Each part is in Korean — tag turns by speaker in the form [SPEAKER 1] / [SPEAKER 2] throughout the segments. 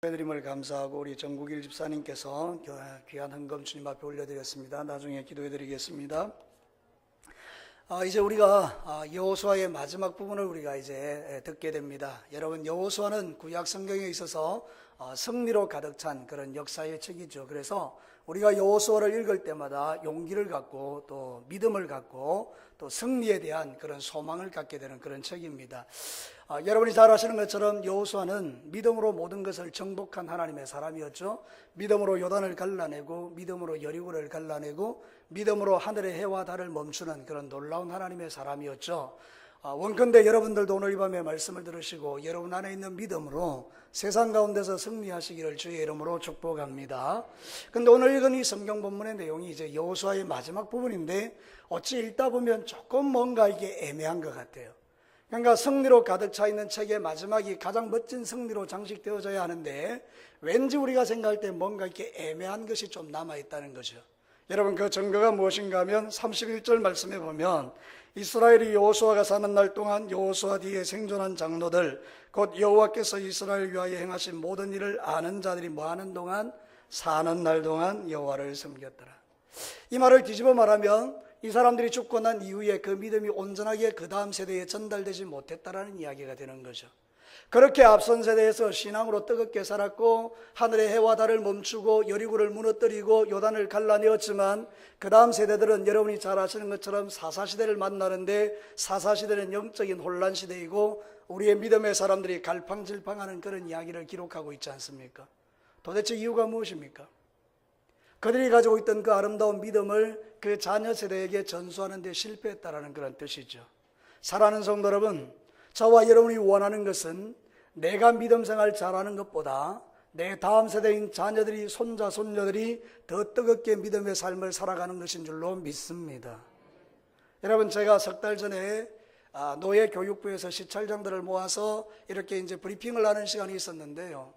[SPEAKER 1] 기도해드림을 감사하고 우리 정국일 집사님께서 귀한 헌금 주님 앞에 올려드렸습니다. 나중에 기도해드리겠습니다. 이제 우리가 여호수아의 마지막 부분을 우리가 이제 듣게 됩니다. 여러분, 여호수아는 구약 성경에 있어서 승리로 가득 찬 그런 역사의 책이죠. 그래서 우리가 여호수아를 읽을 때마다 용기를 갖고 또 믿음을 갖고 또 승리에 대한 그런 소망을 갖게 되는 그런 책입니다. 여러분이 잘 아시는 것처럼 여호수아는 믿음으로 모든 것을 정복한 하나님의 사람이었죠. 믿음으로 요단을 갈라내고 믿음으로 여리고를 갈라내고 믿음으로 하늘의 해와 달을 멈추는 그런 놀라운 하나님의 사람이었죠. 원컨대 여러분들도 오늘 이 밤에 말씀을 들으시고 여러분 안에 있는 믿음으로 세상 가운데서 승리하시기를 주의 이름으로 축복합니다. 근데 오늘 읽은 이 성경 본문의 내용이 이제 여호수아의 마지막 부분인데 어찌 읽다 보면 조금 뭔가 이게 애매한 것 같아요. 그러니까 승리로 가득 차 있는 책의 마지막이 가장 멋진 승리로 장식되어져야 하는데 왠지 우리가 생각할 때 뭔가 이렇게 애매한 것이 좀 남아있다는 거죠. 여러분, 그 증거가 무엇인가 하면 31절 말씀에 보면 이스라엘이 여호수아가 사는 날 동안 여호수아 뒤에 생존한 장로들 곧 여호와께서 이스라엘 위하여 행하신 모든 일을 아는 자들이 뭐하는 동안? 사는 날 동안 여호와를 섬겼더라. 이 말을 뒤집어 말하면 이 사람들이 죽고 난 이후에 그 믿음이 온전하게 그 다음 세대에 전달되지 못했다라는 이야기가 되는 거죠. 그렇게 앞선 세대에서 신앙으로 뜨겁게 살았고 하늘의 해와 달을 멈추고 여리고를 무너뜨리고 요단을 갈라내었지만 그 다음 세대들은 여러분이 잘 아시는 것처럼 사사시대를 만나는데 사사시대는 영적인 혼란 시대이고 우리의 믿음의 사람들이 갈팡질팡하는 그런 이야기를 기록하고 있지 않습니까? 도대체 이유가 무엇입니까? 그들이 가지고 있던 그 아름다운 믿음을 그 자녀 세대에게 전수하는 데 실패했다라는 그런 뜻이죠. 사랑하는 성도 여러분, 저와 여러분이 원하는 것은 내가 믿음 생활 잘하는 것보다 내 다음 세대인 자녀들이 손자 손녀들이 더 뜨겁게 믿음의 삶을 살아가는 것인 줄로 믿습니다. 여러분, 제가 석 달 전에 노예교육부에서 시찰장들을 모아서 이렇게 이제 브리핑을 하는 시간이 있었는데요.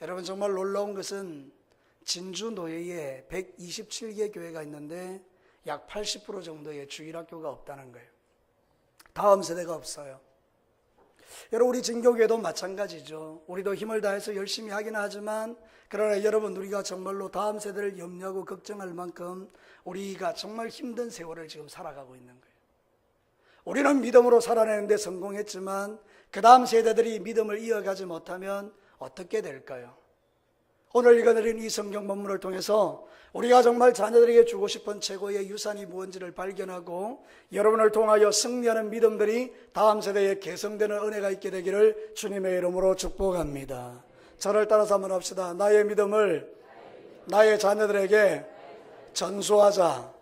[SPEAKER 1] 여러분, 정말 놀라운 것은 진주 노예에 127개 교회가 있는데 약 80% 정도의 주일학교가 없다는 거예요. 다음 세대가 없어요. 여러분, 우리 진교교회도 마찬가지죠. 우리도 힘을 다해서 열심히 하긴 하지만 그러나 여러분, 우리가 정말로 다음 세대를 염려하고 걱정할 만큼 우리가 정말 힘든 세월을 지금 살아가고 있는 거예요. 우리는 믿음으로 살아내는데 성공했지만 그 다음 세대들이 믿음을 이어가지 못하면 어떻게 될까요? 오늘 읽어드린 이 성경 본문을 통해서 우리가 정말 자녀들에게 주고 싶은 최고의 유산이 무엇인지를 발견하고 여러분을 통하여 승리하는 믿음들이 다음 세대에 개성되는 은혜가 있게 되기를 주님의 이름으로 축복합니다. 저를 따라서 한번 합시다. 나의 믿음을 나의 자녀들에게 전수하자.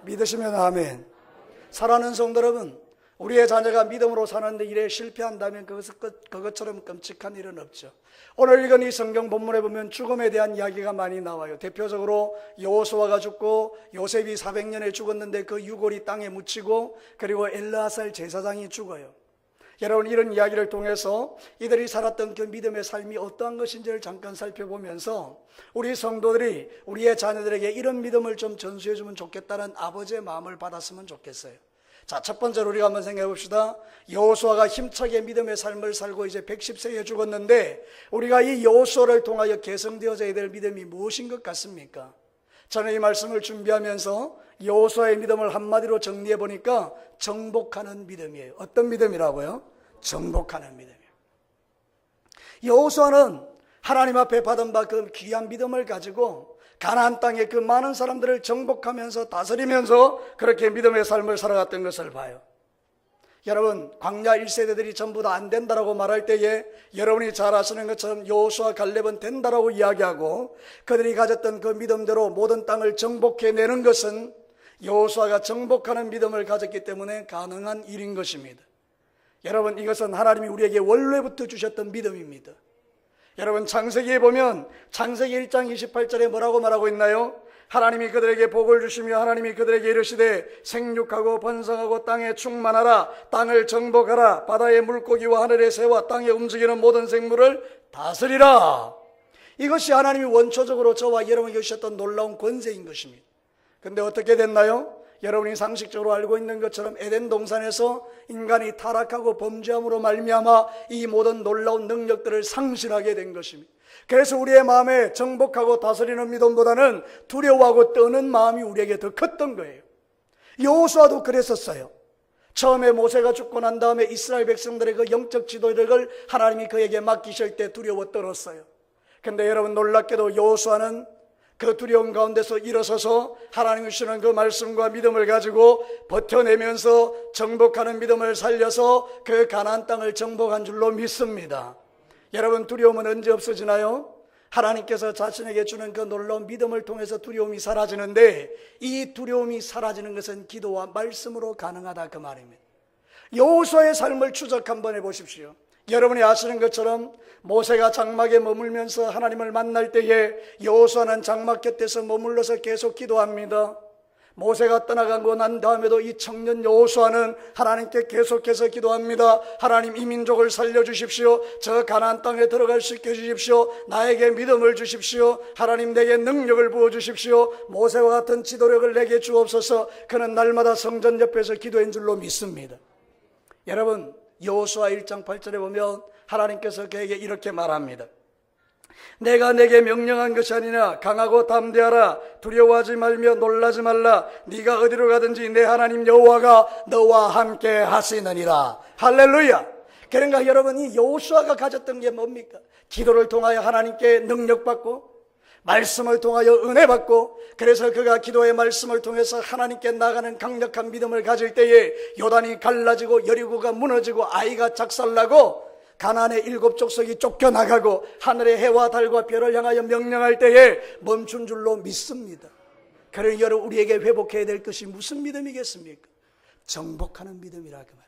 [SPEAKER 1] 믿으시면 아멘. 사랑하는 성도 여러분, 우리의 자녀가 믿음으로 사는데 일에 실패한다면 그것처럼 끔찍한 일은 없죠. 오늘 읽은 이 성경 본문에 보면 죽음에 대한 이야기가 많이 나와요. 대표적으로 여호수아가 죽고 요셉이 400년에 죽었는데 그 유골이 땅에 묻히고 그리고 엘르아살 제사장이 죽어요. 여러분, 이런 이야기를 통해서 이들이 살았던 그 믿음의 삶이 어떠한 것인지를 잠깐 살펴보면서 우리 성도들이 우리의 자녀들에게 이런 믿음을 좀 전수해주면 좋겠다는 아버지의 마음을 받았으면 좋겠어요. 자, 첫 번째로 우리가 한번 생각해 봅시다. 여호수아가 힘차게 믿음의 삶을 살고 이제 110세에 죽었는데 우리가 이 여호수아를 통하여 개성되어져야 될 믿음이 무엇인 것 같습니까? 저는 이 말씀을 준비하면서 여호수아의 믿음을 한마디로 정리해 보니까 정복하는 믿음이에요. 어떤 믿음이라고요? 정복하는 믿음이에요. 여호수아는 하나님 앞에 받은 바 그 귀한 믿음을 가지고 가나안 땅의 그 많은 사람들을 정복하면서 다스리면서 그렇게 믿음의 삶을 살아갔던 것을 봐요. 여러분, 광야 1세대들이 전부 다 안 된다라고 말할 때에 여러분이 잘 아시는 것처럼 여호수아 갈렙은 된다라고 이야기하고 그들이 가졌던 그 믿음대로 모든 땅을 정복해내는 것은 여호수아가 정복하는 믿음을 가졌기 때문에 가능한 일인 것입니다. 여러분, 이것은 하나님이 우리에게 원래부터 주셨던 믿음입니다. 여러분, 창세기에 보면 창세기 1장 28절에 뭐라고 말하고 있나요? 하나님이 그들에게 복을 주시며 하나님이 그들에게 이르시되 생육하고 번성하고 땅에 충만하라. 땅을 정복하라. 바다의 물고기와 하늘의 새와 땅에 움직이는 모든 생물을 다스리라. 이것이 하나님이 원초적으로 저와 여러분에게 주셨던 놀라운 권세인 것입니다. 근데 어떻게 됐나요? 여러분이 상식적으로 알고 있는 것처럼 에덴 동산에서 인간이 타락하고 범죄함으로 말미암아 이 모든 놀라운 능력들을 상실하게 된 것입니다. 그래서 우리의 마음에 정복하고 다스리는 믿음보다는 두려워하고 떠는 마음이 우리에게 더 컸던 거예요. 여호수아도 그랬었어요. 처음에 모세가 죽고 난 다음에 이스라엘 백성들의 그 영적 지도력을 하나님이 그에게 맡기실 때 두려워 떨었어요. 근데 여러분, 놀랍게도 여호수아는 그 두려움 가운데서 일어서서 하나님이 주시는 그 말씀과 믿음을 가지고 버텨내면서 정복하는 믿음을 살려서 그 가나안 땅을 정복한 줄로 믿습니다. 여러분, 두려움은 언제 없어지나요? 하나님께서 자신에게 주는 그 놀라운 믿음을 통해서 두려움이 사라지는데, 이 두려움이 사라지는 것은 기도와 말씀으로 가능하다, 그 말입니다. 여호수아의 삶을 추적 한번 해보십시오. 여러분이 아시는 것처럼 모세가 장막에 머물면서 하나님을 만날 때에 여호수아는 장막 곁에서 머물러서 계속 기도합니다. 모세가 떠나가고 난 다음에도 이 청년 여호수아는 하나님께 계속해서 기도합니다. 하나님, 이 민족을 살려주십시오. 저 가나안 땅에 들어갈 수 있게 해주십시오. 나에게 믿음을 주십시오. 하나님, 내게 능력을 부어주십시오. 모세와 같은 지도력을 내게 주옵소서. 그는 날마다 성전 옆에서 기도한 줄로 믿습니다. 여러분, 여호수아 1장 8절에 보면 하나님께서 그에게 이렇게 말합니다. 내가 내게 명령한 것이 아니냐. 강하고 담대하라. 두려워하지 말며 놀라지 말라. 네가 어디로 가든지 내 하나님 여호와가 너와 함께 하시느니라. 할렐루야. 그러니까 여러분, 이 여호수아가 가졌던 게 뭡니까? 기도를 통하여 하나님께 능력받고, 말씀을 통하여 은혜받고, 그래서 그가 기도의 말씀을 통해서 하나님께 나가는 강력한 믿음을 가질 때에 요단이 갈라지고 여리고가 무너지고 아이가 작살나고 가나안의 7 족속이 쫓겨나가고 하늘의 해와 달과 별을 향하여 명령할 때에 멈춘 줄로 믿습니다. 그러니 여러분, 우리에게 회복해야 될 것이 무슨 믿음이겠습니까? 정복하는 믿음이라, 그 말.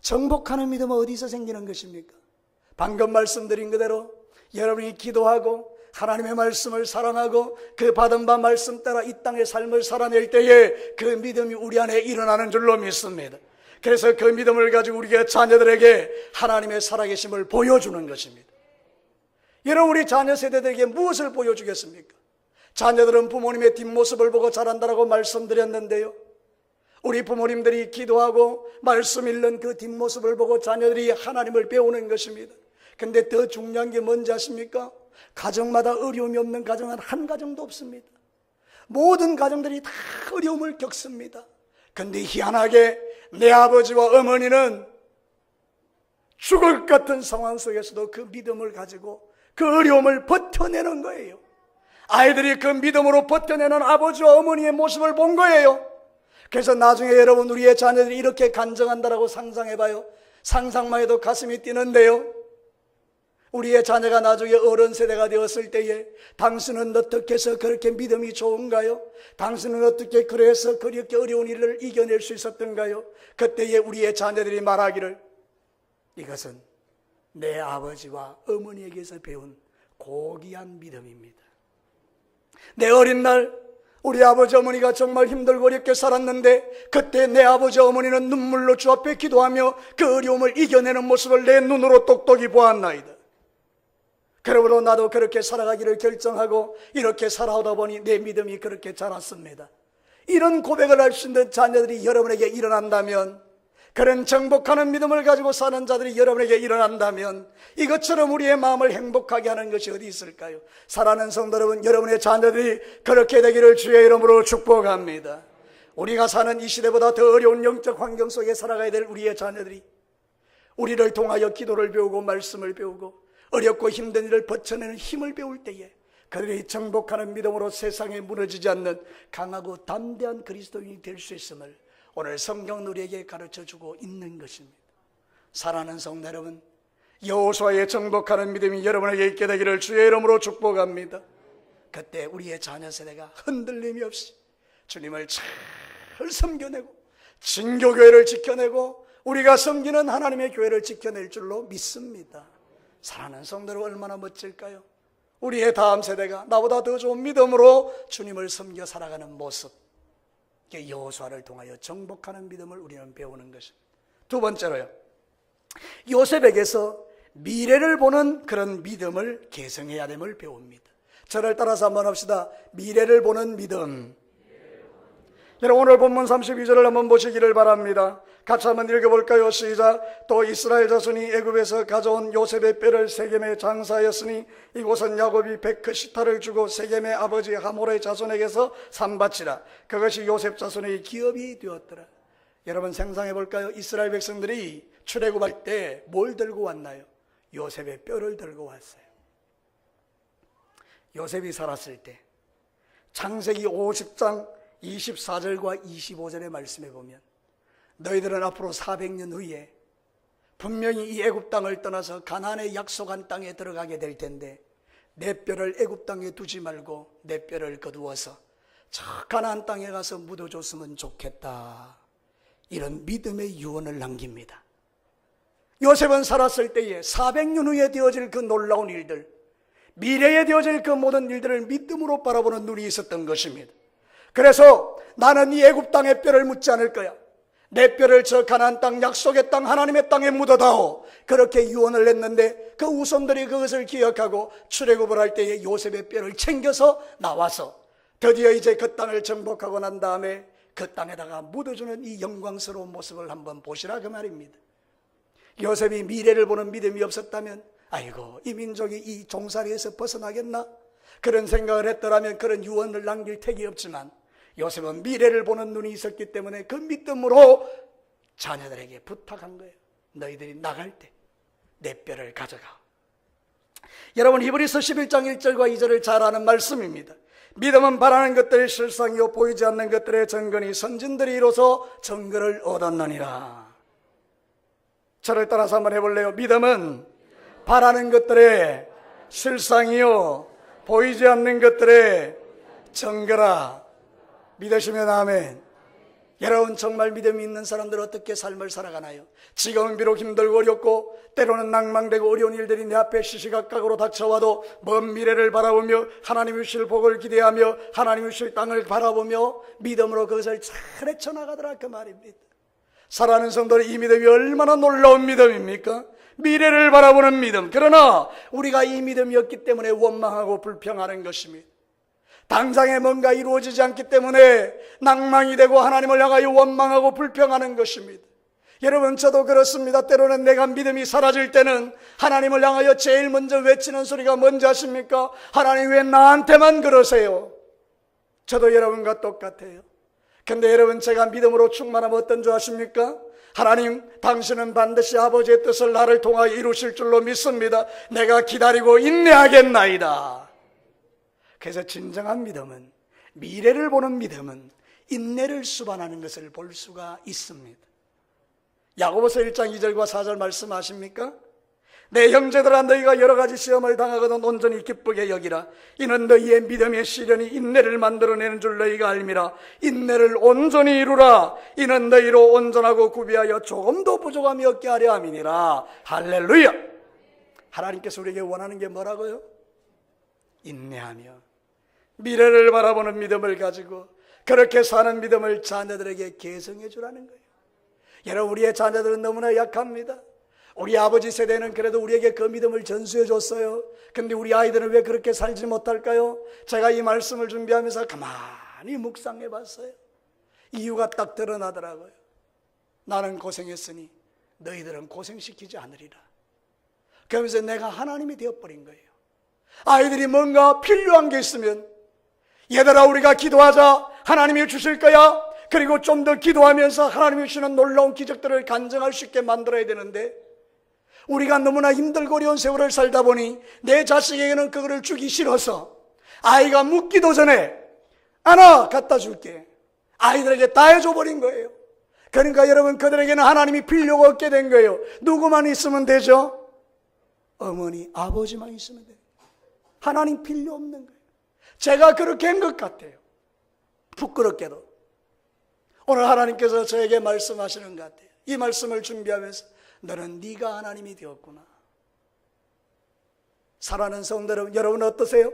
[SPEAKER 1] 정복하는 믿음은 어디서 생기는 것입니까? 방금 말씀드린 그대로 여러분이 기도하고 하나님의 말씀을 사랑하고 그 받은 바 말씀 따라 이 땅의 삶을 살아낼 때에 그 믿음이 우리 안에 일어나는 줄로 믿습니다. 그래서 그 믿음을 가지고 우리의 자녀들에게 하나님의 살아계심을 보여주는 것입니다. 여러분, 우리 자녀 세대들에게 무엇을 보여주겠습니까? 자녀들은 부모님의 뒷모습을 보고 자란다라고 말씀드렸는데요, 우리 부모님들이 기도하고 말씀 읽는 그 뒷모습을 보고 자녀들이 하나님을 배우는 것입니다. 근데 더 중요한 게 뭔지 아십니까? 가정마다 어려움이 없는 가정은 한 가정도 없습니다. 모든 가정들이 다 어려움을 겪습니다. 근데 희한하게 내 아버지와 어머니는 죽을 것 같은 상황 속에서도 그 믿음을 가지고 그 어려움을 버텨내는 거예요. 아이들이 그 믿음으로 버텨내는 아버지와 어머니의 모습을 본 거예요. 그래서 나중에 여러분, 우리의 자녀들이 이렇게 간증한다라고 상상해봐요. 상상만 해도 가슴이 뛰는데요, 우리의 자녀가 나중에 어른 세대가 되었을 때에 당신은 어떻게 해서 그렇게 믿음이 좋은가요? 당신은 어떻게 그래서 그렇게 어려운 일을 이겨낼 수 있었던가요? 그때에 우리의 자녀들이 말하기를, 이것은 내 아버지와 어머니에게서 배운 고귀한 믿음입니다. 내 어린 날 우리 아버지 어머니가 정말 힘들고 어렵게 살았는데 그때 내 아버지 어머니는 눈물로 주 앞에 기도하며 그 어려움을 이겨내는 모습을 내 눈으로 똑똑히 보았나이다. 그러므로 나도 그렇게 살아가기를 결정하고 이렇게 살아오다 보니 내 믿음이 그렇게 자랐습니다. 이런 고백을 할 수 있는 자녀들이 여러분에게 일어난다면, 그런 정복하는 믿음을 가지고 사는 자들이 여러분에게 일어난다면, 이것처럼 우리의 마음을 행복하게 하는 것이 어디 있을까요? 사랑하는 성도 여러분, 여러분의 자녀들이 그렇게 되기를 주의 이름으로 축복합니다. 우리가 사는 이 시대보다 더 어려운 영적 환경 속에 살아가야 될 우리의 자녀들이 우리를 통하여 기도를 배우고 말씀을 배우고 어렵고 힘든 일을 버텨내는 힘을 배울 때에 그들이 정복하는 믿음으로 세상에 무너지지 않는 강하고 담대한 그리스도인이 될 수 있음을 오늘 성경 우리에게 가르쳐주고 있는 것입니다. 사랑하는 성도 여러분, 여호수아의 정복하는 믿음이 여러분에게 있게 되기를 주의 이름으로 축복합니다. 그때 우리의 자녀 세대가 흔들림이 없이 주님을 잘 섬겨내고 진교교회를 지켜내고 우리가 섬기는 하나님의 교회를 지켜낼 줄로 믿습니다. 사랑하는 성도들, 얼마나 멋질까요? 우리의 다음 세대가 나보다 더 좋은 믿음으로 주님을 섬겨 살아가는 모습, 여호수아를 통하여 정복하는 믿음을 우리는 배우는 것입니다. 두 번째로요, 요셉에게서 미래를 보는 그런 믿음을 계승해야 됨을 배웁니다. 저를 따라서 한번 합시다. 미래를 보는 믿음. 여러분 오늘 본문 32절을 한번 보시기를 바랍니다. 같이 한번 읽어볼까요? 시작. 또 이스라엘 자손이 애굽에서 가져온 요셉의 뼈를 세겜에 장사하였으니 이곳은 야곱이 100크시타를 주고 세겜의 아버지 하몰의 자손에게서 산바치라. 그것이 요셉 자손의 기업이 되었더라. 여러분 상상해 볼까요? 이스라엘 백성들이 출애굽할 때 뭘 들고 왔나요? 요셉의 뼈를 들고 왔어요. 요셉이 살았을 때 창세기 50장 24절과 25절의 말씀에 보면 너희들은 앞으로 400년 후에 분명히 이 애굽 땅을 떠나서 가나안의 약속한 땅에 들어가게 될 텐데 내 뼈를 애굽 땅에 두지 말고 내 뼈를 거두어서 저 가나안 땅에 가서 묻어줬으면 좋겠다. 이런 믿음의 유언을 남깁니다. 요셉은 살았을 때에 400년 후에 되어질 그 놀라운 일들, 미래에 되어질 그 모든 일들을 믿음으로 바라보는 눈이 있었던 것입니다. 그래서 나는 이 애굽 땅의 뼈를 묻지 않을 거야. 내 뼈를 저 가나안 땅, 약속의 땅, 하나님의 땅에 묻어다오. 그렇게 유언을 했는데 그 후손들이 그것을 기억하고 출애굽을 할 때에 요셉의 뼈를 챙겨서 나와서 드디어 이제 그 땅을 정복하고 난 다음에 그 땅에다가 묻어주는 이 영광스러운 모습을 한번 보시라 그 말입니다. 요셉이 미래를 보는 믿음이 없었다면 아이고 이 민족이 이 종살이에서 벗어나겠나? 그런 생각을 했더라면 그런 유언을 남길 택이 없지만 요셉은 미래를 보는 눈이 있었기 때문에 그 믿음으로 자녀들에게 부탁한 거예요. 너희들이 나갈 때 내 뼈를 가져가. 여러분 히브리서 11장 1절과 2절을 잘 아는 말씀입니다. 믿음은 바라는 것들의 실상이요 보이지 않는 것들의 증거니 선진들이 이로써 증거를 얻었느니라. 저를 따라서 한번 해볼래요? 믿음은 바라는 것들의 실상이요 보이지 않는 것들의 증거라. 믿으시면 아멘. 여러분 정말 믿음이 있는 사람들은 어떻게 삶을 살아가나요? 지금은 비록 힘들고 어렵고 때로는 낭망되고 어려운 일들이 내 앞에 시시각각으로 닥쳐와도 먼 미래를 바라보며 하나님이 주실 복을 기대하며 하나님이 주실 땅을 바라보며 믿음으로 그것을 잘 헤쳐나가더라 그 말입니다. 사랑하는 성도들, 이 믿음이 얼마나 놀라운 믿음입니까? 미래를 바라보는 믿음. 그러나 우리가 이 믿음이 없기 때문에 원망하고 불평하는 것입니다. 당장에 뭔가 이루어지지 않기 때문에 낭망이 되고 하나님을 향하여 원망하고 불평하는 것입니다. 여러분 저도 그렇습니다. 때로는 내가 믿음이 사라질 때는 하나님을 향하여 제일 먼저 외치는 소리가 뭔지 아십니까? 하나님 왜 나한테만 그러세요? 저도 여러분과 똑같아요. 근데 여러분 제가 믿음으로 충만하면 어떤 줄 아십니까? 하나님 당신은 반드시 아버지의 뜻을 나를 통하여 이루실 줄로 믿습니다. 내가 기다리고 인내하겠나이다. 그래서 진정한 믿음은, 미래를 보는 믿음은 인내를 수반하는 것을 볼 수가 있습니다. 야고보서 1장 2절과 4절 말씀 아십니까? 내 형제들아 너희가 여러 가지 시험을 당하거든 온전히 기쁘게 여기라. 이는 너희의 믿음의 시련이 인내를 만들어내는 줄 너희가 알미라. 인내를 온전히 이루라. 이는 너희로 온전하고 구비하여 조금도 부족함이 없게 하려 함이니라. 할렐루야. 하나님께서 우리에게 원하는 게 뭐라고요? 인내하며 미래를 바라보는 믿음을 가지고 그렇게 사는 믿음을 자녀들에게 계승해 주라는 거예요. 여러분 우리의 자녀들은 너무나 약합니다. 우리 아버지 세대는 그래도 우리에게 그 믿음을 전수해 줬어요. 근데 우리 아이들은 왜 그렇게 살지 못할까요? 제가 이 말씀을 준비하면서 가만히 묵상해 봤어요. 이유가 딱 드러나더라고요. 나는 고생했으니 너희들은 고생시키지 않으리라. 그러면서 내가 하나님이 되어버린 거예요. 아이들이 뭔가 필요한 게 있으면 얘들아 우리가 기도하자, 하나님이 주실 거야. 그리고 좀 더 기도하면서 하나님이 주시는 놀라운 기적들을 간증할 수 있게 만들어야 되는데 우리가 너무나 힘들고 어려운 세월을 살다 보니 내 자식에게는 그거를 주기 싫어서 아이가 묻기도 전에 하나 갖다 줄게, 아이들에게 다 해줘버린 거예요. 그러니까 여러분 그들에게는 하나님이 필요가 없게 된 거예요. 누구만 있으면 되죠? 어머니, 아버지만 있으면 돼요. 하나님 필요 없는 거예요. 제가 그렇게 한 것 같아요. 부끄럽게도 오늘 하나님께서 저에게 말씀하시는 것 같아요. 이 말씀을 준비하면서 너는 네가 하나님이 되었구나. 사랑하는 성도 여러분 어떠세요?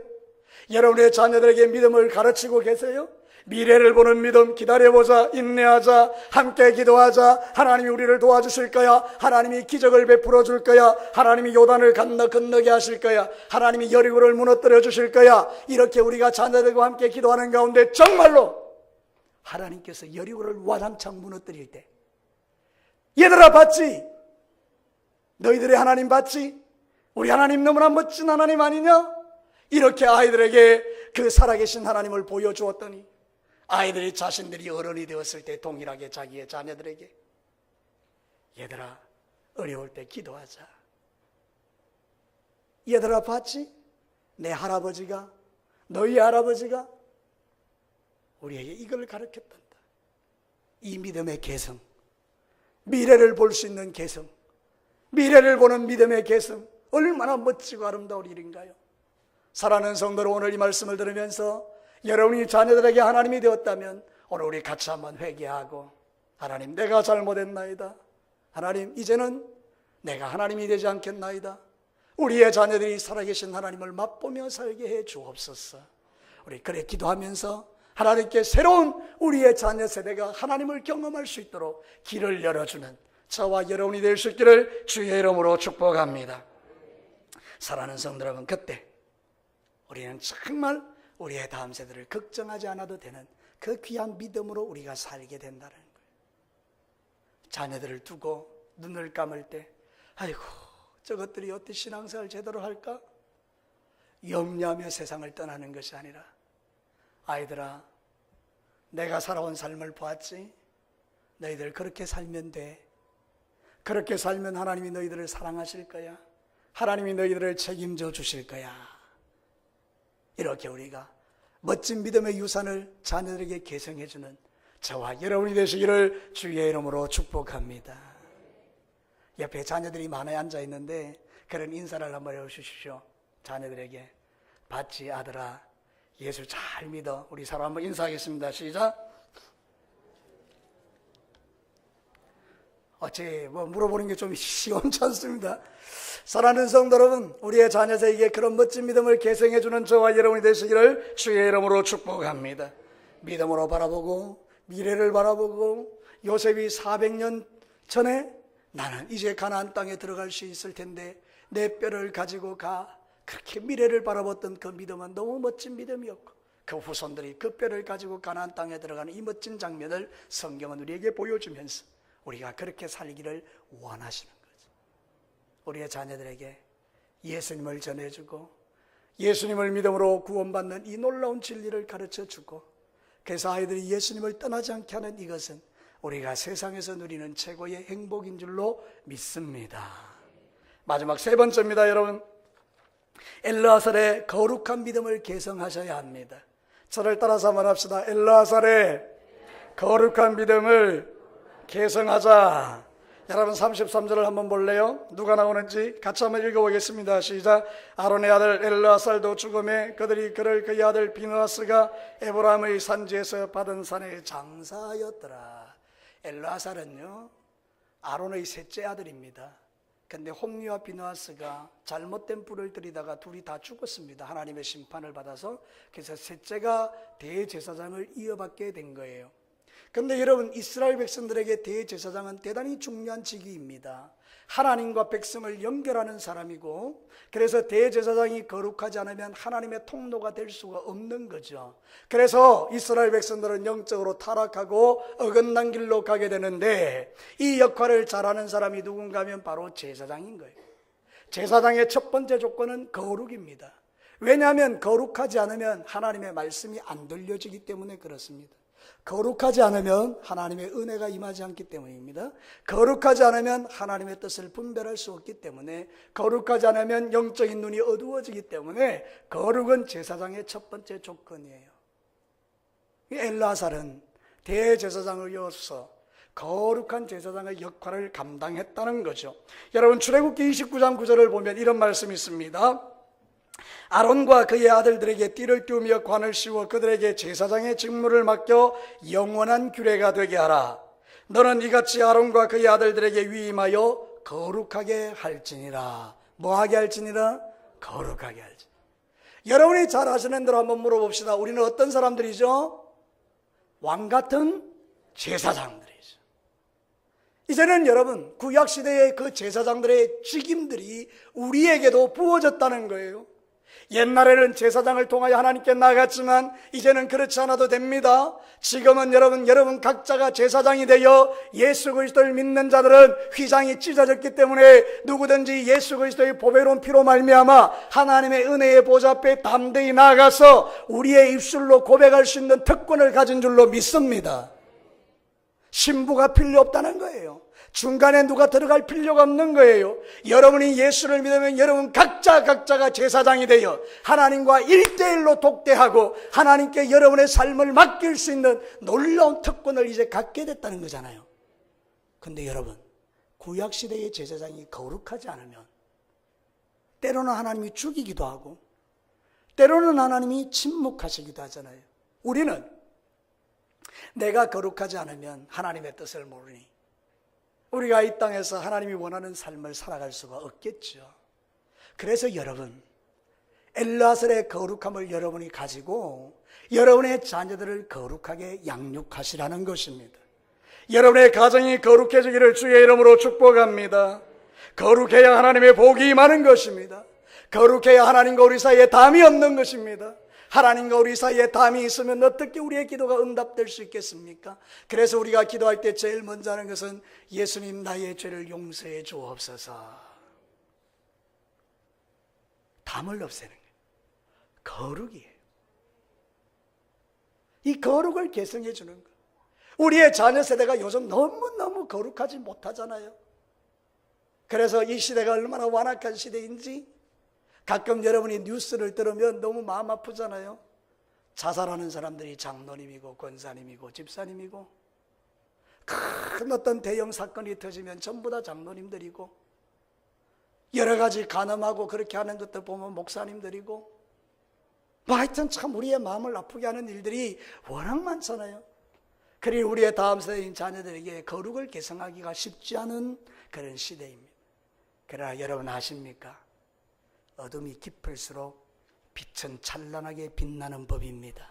[SPEAKER 1] 여러분의 자녀들에게 믿음을 가르치고 계세요? 미래를 보는 믿음, 기다려보자, 인내하자, 함께 기도하자, 하나님이 우리를 도와주실 거야, 하나님이 기적을 베풀어 줄 거야, 하나님이 요단을 건너게 하실 거야, 하나님이 여리고를 무너뜨려 주실 거야. 이렇게 우리가 자녀들과 함께 기도하는 가운데 정말로 하나님께서 여리고를 와장창 무너뜨릴 때, 얘들아 봤지? 너희들의 하나님 봤지? 우리 하나님 너무나 멋진 하나님 아니냐? 이렇게 아이들에게 그 살아계신 하나님을 보여주었더니 아이들이 자신들이 어른이 되었을 때 동일하게 자기의 자녀들에게 얘들아 어려울 때 기도하자. 얘들아 봤지? 내 할아버지가, 너희 할아버지가 우리에게 이걸 가르쳤단다. 이 믿음의 개성, 미래를 볼 수 있는 개성, 미래를 보는 믿음의 개성, 얼마나 멋지고 아름다운 일인가요? 사랑하는 성도로 오늘 이 말씀을 들으면서 여러분이 자녀들에게 하나님이 되었다면 오늘 우리 같이 한번 회개하고, 하나님 내가 잘못했나이다. 하나님 이제는 내가 하나님이 되지 않겠나이다. 우리의 자녀들이 살아계신 하나님을 맛보며 살게 해 주옵소서. 우리 그래 기도하면서 하나님께 새로운 우리의 자녀 세대가 하나님을 경험할 수 있도록 길을 열어주는 저와 여러분이 될 수 있기를 주의 이름으로 축복합니다. 사랑하는 성도 여러분, 그때 우리는 정말 우리의 다음 세대를 걱정하지 않아도 되는 그 귀한 믿음으로 우리가 살게 된다는 거예요. 자녀들을 두고 눈을 감을 때 아이고 저것들이 어떻게 신앙생활 제대로 할까? 염려하며 세상을 떠나는 것이 아니라, 아이들아 내가 살아온 삶을 보았지? 너희들 그렇게 살면 돼. 그렇게 살면 하나님이 너희들을 사랑하실 거야. 하나님이 너희들을 책임져 주실 거야. 이렇게 우리가 멋진 믿음의 유산을 자녀들에게 계승해주는 저와 여러분이 되시기를 주의 이름으로 축복합니다. 옆에 자녀들이 많이 앉아 있는데 그런 인사를 한번 해주십시오. 자녀들에게 봤지 아들아, 예수 잘 믿어. 우리 서로 한번 인사하겠습니다. 시작. 어째 물어보는 게 좀 시원치 않습니다. 사랑하는 성도 여러분, 우리의 자녀들에게 그런 멋진 믿음을 계승해주는 저와 여러분이 되시기를 주의 이름으로 축복합니다. 믿음으로 바라보고 미래를 바라보고, 요셉이 400년 전에 나는 이제 가나안 땅에 들어갈 수 있을 텐데 내 뼈를 가지고 가, 그렇게 미래를 바라봤던 그 믿음은 너무 멋진 믿음이었고, 그 후손들이 그 뼈를 가지고 가나안 땅에 들어가는 이 멋진 장면을 성경은 우리에게 보여주면서 우리가 그렇게 살기를 원하시는 거죠. 우리의 자녀들에게 예수님을 전해주고 예수님을 믿음으로 구원받는 이 놀라운 진리를 가르쳐주고, 그래서 아이들이 예수님을 떠나지 않게 하는 이것은 우리가 세상에서 누리는 최고의 행복인 줄로 믿습니다. 마지막 세 번째입니다. 여러분, 엘르아살의 거룩한 믿음을 계승하셔야 합니다. 저를 따라서 말합시다. 엘르아살의 거룩한 믿음을 계승하자. 여러분 33절을 한번 볼래요? 누가 나오는지 같이 한번 읽어보겠습니다. 시작. 아론의 아들 엘르아살도 죽음에 그들이 그를 그의 아들 비느하스가 에브라임의 산지에서 받은 산에 장사하였더라. 엘르아살은요 아론의 셋째 아들입니다. 근데 홈리와 비느하스가 잘못된 불을 들이다가 둘이 다 죽었습니다. 하나님의 심판을 받아서. 그래서 셋째가 대제사장을 이어받게 된 거예요. 그런데 여러분, 이스라엘 백성들에게 대제사장은 대단히 중요한 직위입니다. 하나님과 백성을 연결하는 사람이고, 그래서 대제사장이 거룩하지 않으면 하나님의 통로가 될 수가 없는 거죠. 그래서 이스라엘 백성들은 영적으로 타락하고 어긋난 길로 가게 되는데, 이 역할을 잘하는 사람이 누군가 하면 바로 제사장인 거예요. 제사장의 첫 번째 조건은 거룩입니다. 왜냐하면 거룩하지 않으면 하나님의 말씀이 안 들려지기 때문에 그렇습니다. 거룩하지 않으면 하나님의 은혜가 임하지 않기 때문입니다. 거룩하지 않으면 하나님의 뜻을 분별할 수 없기 때문에, 거룩하지 않으면 영적인 눈이 어두워지기 때문에 거룩은 제사장의 첫 번째 조건이에요. 엘르아살은 대제사장을 이어서 거룩한 제사장의 역할을 감당했다는 거죠. 여러분, 출애굽기 29장 9절을 보면 이런 말씀이 있습니다. 아론과 그의 아들들에게 띠를 띄우며 관을 씌워 그들에게 제사장의 직무를 맡겨 영원한 규례가 되게 하라. 너는 이같이 아론과 그의 아들들에게 위임하여 거룩하게 할지니라. 뭐하게 할지니라? 거룩하게 할지니라. 여러분이 잘 아시는 대로 한번 물어봅시다. 우리는 어떤 사람들이죠? 왕같은 제사장들이죠. 이제는 여러분, 구약시대의 그 제사장들의 직임들이 우리에게도 부어졌다는 거예요. 옛날에는 제사장을 통하여 하나님께 나아갔지만 이제는 그렇지 않아도 됩니다. 지금은 여러분 각자가 제사장이 되어 예수 그리스도를 믿는 자들은 휘장이 찢어졌기 때문에 누구든지 예수 그리스도의 보배로운 피로 말미암아 하나님의 은혜의 보좌 앞에 담대히 나아가서 우리의 입술로 고백할 수 있는 특권을 가진 줄로 믿습니다. 신부가 필요 없다는 거예요. 중간에 누가 들어갈 필요가 없는 거예요. 여러분이 예수를 믿으면 여러분 각자가 제사장이 되어 하나님과 1대1로 독대하고 하나님께 여러분의 삶을 맡길 수 있는 놀라운 특권을 이제 갖게 됐다는 거잖아요. 근데 여러분, 구약시대의 제사장이 거룩하지 않으면 때로는 하나님이 죽이기도 하고 때로는 하나님이 침묵하시기도 하잖아요. 우리는 내가 거룩하지 않으면 하나님의 뜻을 모르니 우리가 이 땅에서 하나님이 원하는 삶을 살아갈 수가 없겠죠. 그래서 여러분, 엘르아살의 거룩함을 여러분이 가지고 여러분의 자녀들을 거룩하게 양육하시라는 것입니다. 여러분의 가정이 거룩해지기를 주의 이름으로 축복합니다. 거룩해야 하나님의 복이 임하는 것입니다. 거룩해야 하나님과 우리 사이에 담이 없는 것입니다. 하나님과 우리 사이에 담이 있으면 어떻게 우리의 기도가 응답될 수 있겠습니까? 그래서 우리가 기도할 때 제일 먼저 하는 것은 예수님 나의 죄를 용서해 주옵소서. 담을 없애는 거예요. 거룩이에요. 이 거룩을 개성해 주는 거예요. 우리의 자녀 세대가 요즘 너무너무 거룩하지 못하잖아요. 그래서 이 시대가 얼마나 완악한 시대인지 가끔 여러분이 뉴스를 들으면 너무 마음 아프잖아요. 자살하는 사람들이 장로님이고 권사님이고 집사님이고, 큰 어떤 대형 사건이 터지면 전부 다 장로님들이고, 여러 가지 간음하고 그렇게 하는 것들 보면 목사님들이고, 하여튼 참 우리의 마음을 아프게 하는 일들이 워낙 많잖아요. 그리고 우리의 다음 세대인 자녀들에게 거룩을 개성하기가 쉽지 않은 그런 시대입니다. 그러나 여러분 아십니까? 어둠이 깊을수록 빛은 찬란하게 빛나는 법입니다.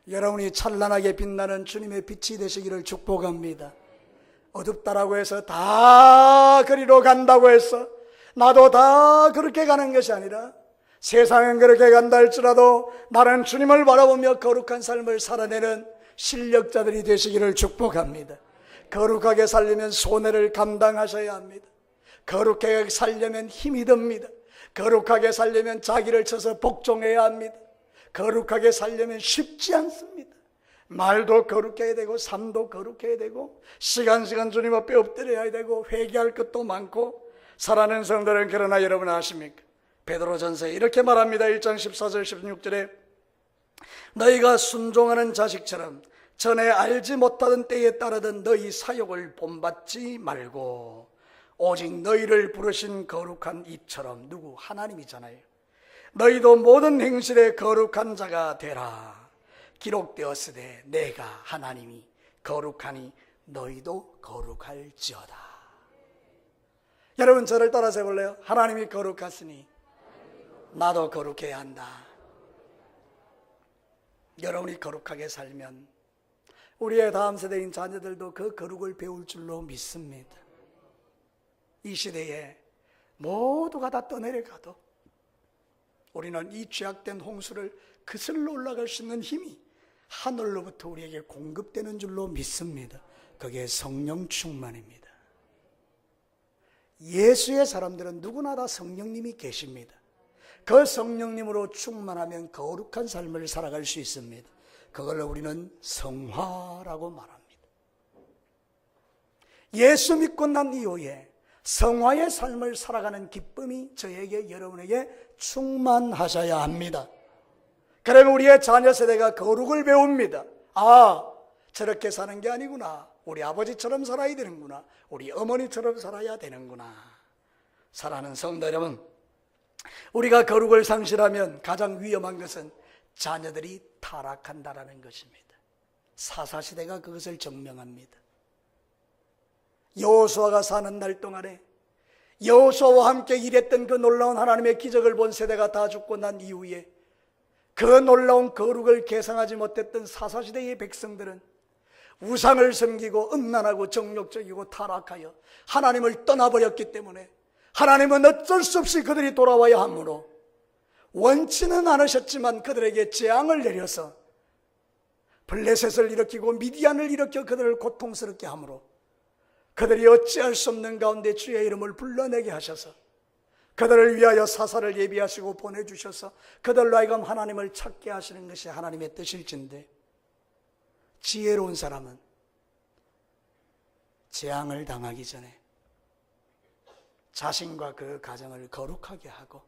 [SPEAKER 1] 여러분이 찬란하게 빛나는 주님의 빛이 되시기를 축복합니다. 어둡다라고 해서 다 그리로 간다고 해서 나도 다 그렇게 가는 것이 아니라 세상은 그렇게 간다 할지라도 나는 주님을 바라보며 거룩한 삶을 살아내는 실력자들이 되시기를 축복합니다. 거룩하게 살려면 손해를 감당하셔야 합니다. 거룩하게 살려면 힘이 듭니다. 거룩하게 살려면 자기를 쳐서 복종해야 합니다. 거룩하게 살려면 쉽지 않습니다. 말도 거룩해야 되고 삶도 거룩해야 되고 시간 주님 앞에 엎드려야 되고 회개할 것도 많고. 사랑하는 성도들은 그러나 여러분 아십니까? 베드로전서에 이렇게 말합니다. 1장 14절 16절에 너희가 순종하는 자식처럼 전에 알지 못하던 때에 따르던 너희 사욕을 본받지 말고 오직 너희를 부르신 거룩한 이처럼, 누구? 하나님이잖아요. 너희도 모든 행실에 거룩한 자가 되라. 기록되었으되 내가 하나님이 거룩하니 너희도 거룩할지어다. 여러분 저를 따라서 해볼래요? 하나님이 거룩하시니 나도 거룩해야 한다. 여러분이 거룩하게 살면 우리의 다음 세대인 자녀들도 그 거룩을 배울 줄로 믿습니다. 이 시대에 모두가 다 떠내려가도 우리는 이 죄악된 홍수를 그슬러 올라갈 수 있는 힘이 하늘로부터 우리에게 공급되는 줄로 믿습니다. 그게 성령 충만입니다. 예수의 사람들은 누구나 다 성령님이 계십니다. 그 성령님으로 충만하면 거룩한 삶을 살아갈 수 있습니다. 그걸 우리는 성화라고 말합니다. 예수 믿고 난 이후에 성화의 삶을 살아가는 기쁨이 저에게 여러분에게 충만하셔야 합니다. 그러면 우리의 자녀 세대가 거룩을 배웁니다. 아, 저렇게 사는 게 아니구나. 우리 아버지처럼 살아야 되는구나. 우리 어머니처럼 살아야 되는구나. 사랑하는 성도 여러분, 우리가 거룩을 상실하면 가장 위험한 것은 자녀들이 타락한다라는 것입니다. 사사시대가 그것을 증명합니다. 여호수아가 사는 날 동안에 여호수아와 함께 일했던 그 놀라운 하나님의 기적을 본 세대가 다 죽고 난 이후에 그 놀라운 거룩을 계상하지 못했던 사사시대의 백성들은 우상을 섬기고 음란하고 정욕적이고 타락하여 하나님을 떠나버렸기 때문에 하나님은 어쩔 수 없이 그들이 돌아와야 하므로 원치는 않으셨지만 그들에게 재앙을 내려서 블레셋을 일으키고 미디안을 일으켜 그들을 고통스럽게 함으로 그들이 어찌할 수 없는 가운데 주의 이름을 불러내게 하셔서 그들을 위하여 사사를 예비하시고 보내주셔서 그들로 하여금 하나님을 찾게 하시는 것이 하나님의 뜻일진데, 지혜로운 사람은 재앙을 당하기 전에 자신과 그 가정을 거룩하게 하고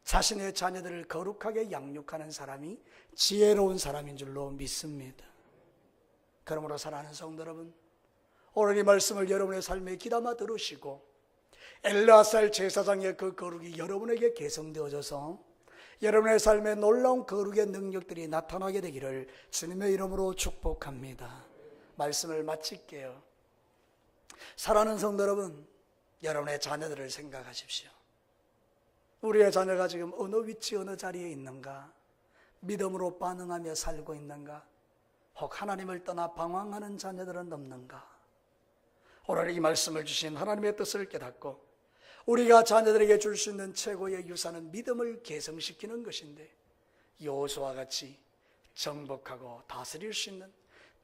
[SPEAKER 1] 자신의 자녀들을 거룩하게 양육하는 사람이 지혜로운 사람인 줄로 믿습니다. 그러므로 사랑하는 성도 여러분, 오늘 이 말씀을 여러분의 삶에 귀담아 들으시고 엘르아살 제사장의 그 거룩이 여러분에게 개성되어져서 여러분의 삶에 놀라운 거룩의 능력들이 나타나게 되기를 주님의 이름으로 축복합니다. 말씀을 마칠게요. 사랑하는 성도 여러분, 여러분의 자녀들을 생각하십시오. 우리의 자녀가 지금 어느 위치 어느 자리에 있는가? 믿음으로 반응하며 살고 있는가? 혹 하나님을 떠나 방황하는 자녀들은 없는가? 오늘 이 말씀을 주신 하나님의 뜻을 깨닫고 우리가 자녀들에게 줄 수 있는 최고의 유산은 믿음을 개성시키는 것인데, 여호수아와 같이 정복하고 다스릴 수 있는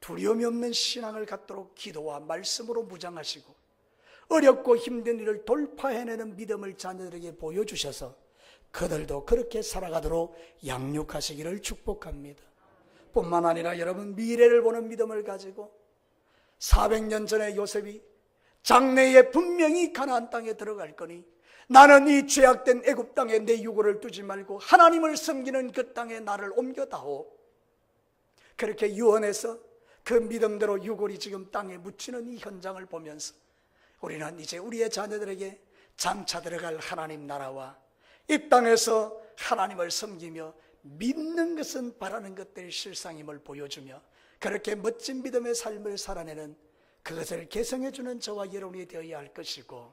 [SPEAKER 1] 두려움이 없는 신앙을 갖도록 기도와 말씀으로 무장하시고 어렵고 힘든 일을 돌파해내는 믿음을 자녀들에게 보여주셔서 그들도 그렇게 살아가도록 양육하시기를 축복합니다. 뿐만 아니라 여러분, 미래를 보는 믿음을 가지고 400년 전에 요셉이 장래에 분명히 가나안 땅에 들어갈 거니 나는 이 죄악된 애굽 땅에 내 유고를 두지 말고 하나님을 섬기는 그 땅에 나를 옮겨다오, 그렇게 유언해서 그 믿음대로 유골이 지금 땅에 묻히는 이 현장을 보면서 우리는 이제 우리의 자녀들에게 장차 들어갈 하나님 나라와 이 땅에서 하나님을 섬기며 믿는 것은 바라는 것들이 실상임을 보여주며 그렇게 멋진 믿음의 삶을 살아내는, 그것을 개성해주는 저와 여러분이 되어야 할 것이고,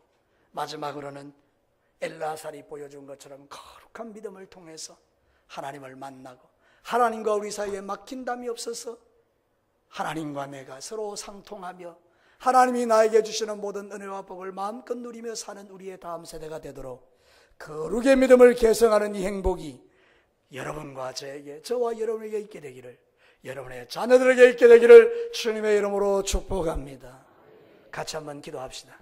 [SPEAKER 1] 마지막으로는 엘르아살이 보여준 것처럼 거룩한 믿음을 통해서 하나님을 만나고 하나님과 우리 사이에 막힌 담이 없어서 하나님과 내가 서로 상통하며 하나님이 나에게 주시는 모든 은혜와 복을 마음껏 누리며 사는 우리의 다음 세대가 되도록 거룩의 믿음을 개성하는 이 행복이 여러분과 저에게, 저와 여러분에게 있게 되기를, 여러분의 자녀들에게 있게 되기를 주님의 이름으로 축복합니다. 같이 한번 기도합시다.